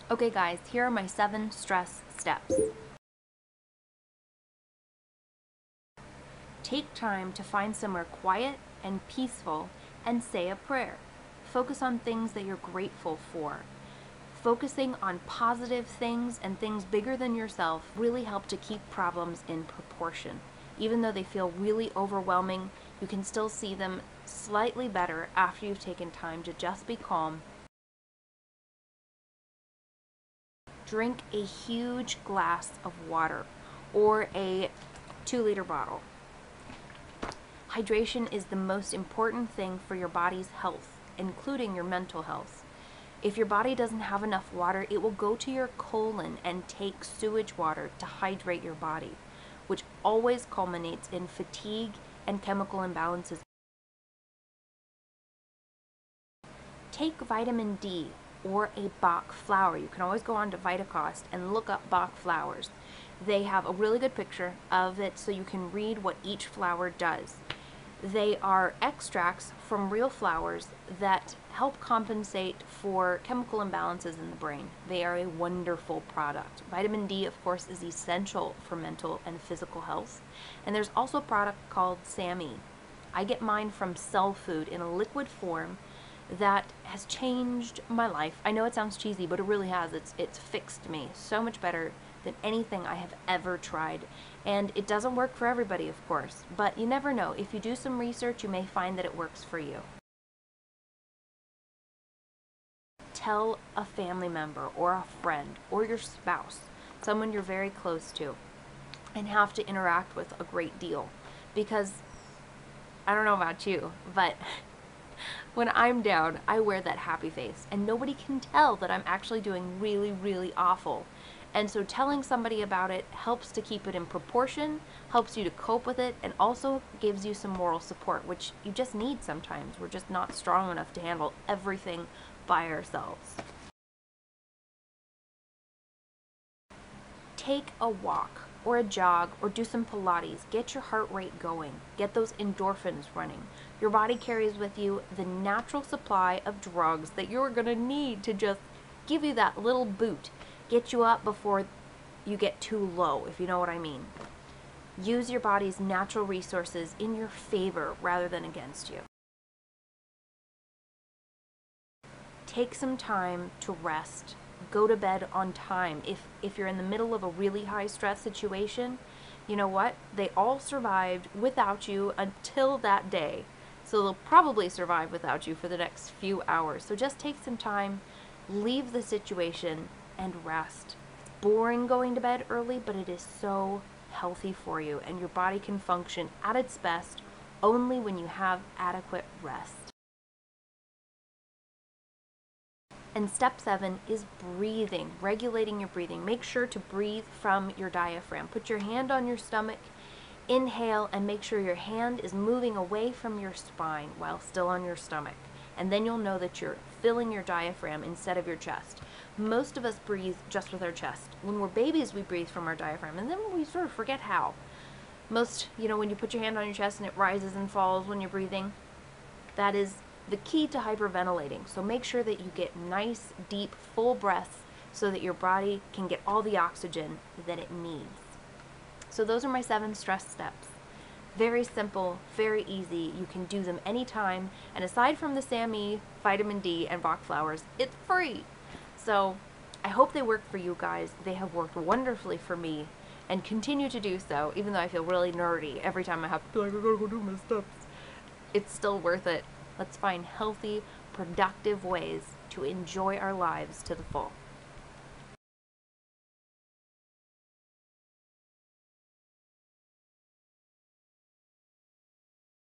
Okay guys, here are my 7 stress steps. Take time to find somewhere quiet and peaceful and say a prayer. Focus on things that you're grateful for. Focusing on positive things and things bigger than yourself really help to keep problems in proportion. Even though they feel really overwhelming, you can still see them slightly better after you've taken time to just be calm. Drink a huge glass of water or a 2-liter bottle. Hydration is the most important thing for your body's health, including your mental health. If your body doesn't have enough water, it will go to your colon and take sewage water to hydrate your body, which always culminates in fatigue and chemical imbalances. Take vitamin D or a Bach flower. You can always go on to Vitacost and look up Bach flowers. They have a really good picture of it so you can read what each flower does. They are extracts from real flowers that help compensate for chemical imbalances in the brain. They are a wonderful product. Vitamin D, of course, is essential for mental and physical health. And there's also a product called SAMe. I get mine from Cell Food in a liquid form that has changed my life. I know it sounds cheesy, but it really has. It's fixed me so much better than anything I have ever tried. And it doesn't work for everybody, of course, but you never know. If you do some research, you may find that it works for you. Tell a family member or a friend or your spouse, someone you're very close to and have to interact with a great deal. Because I don't know about you, but when I'm down, I wear that happy face and nobody can tell that I'm actually doing really, really awful. And so telling somebody about it helps to keep it in proportion, helps you to cope with it, and also gives you some moral support, which you just need sometimes. We're just not strong enough to handle everything by ourselves. Take a walk or a jog or do some Pilates. Get your heart rate going. Get those endorphins running. Your body carries with you the natural supply of drugs that you're going to need to just give you that little boot. Get you up before you get too low, if you know what I mean. Use your body's natural resources in your favor rather than against you. Take some time to rest. Go to bed on time. If you're in the middle of a really high stress situation, you know what? They all survived without you until that day. So they'll probably survive without you for the next few hours. So just take some time, leave the situation, and rest. It's boring going to bed early, but it is so healthy for you, and your body can function at its best only when you have adequate rest. And step 7 is breathing, regulating your breathing. Make sure to breathe from your diaphragm. Put your hand on your stomach, inhale, and make sure your hand is moving away from your spine while still on your stomach. And then you'll know that you're filling your diaphragm instead of your chest. Most of us breathe just with our chest. When we're babies, we breathe from our diaphragm, and then we sort of forget how. When you put your hand on your chest and it rises and falls when you're breathing, that is the key to hyperventilating. So make sure that you get nice, deep, full breaths so that your body can get all the oxygen that it needs. So those are my 7 stress steps. Very simple, very easy. You can do them anytime. And aside from the SAMe, vitamin D, and Bach flowers, it's free. So I hope they work for you guys. They have worked wonderfully for me and continue to do so, even though I feel really nerdy every time I have to be like, I gotta go do my steps. It's still worth it. Let's find healthy, productive ways to enjoy our lives to the full.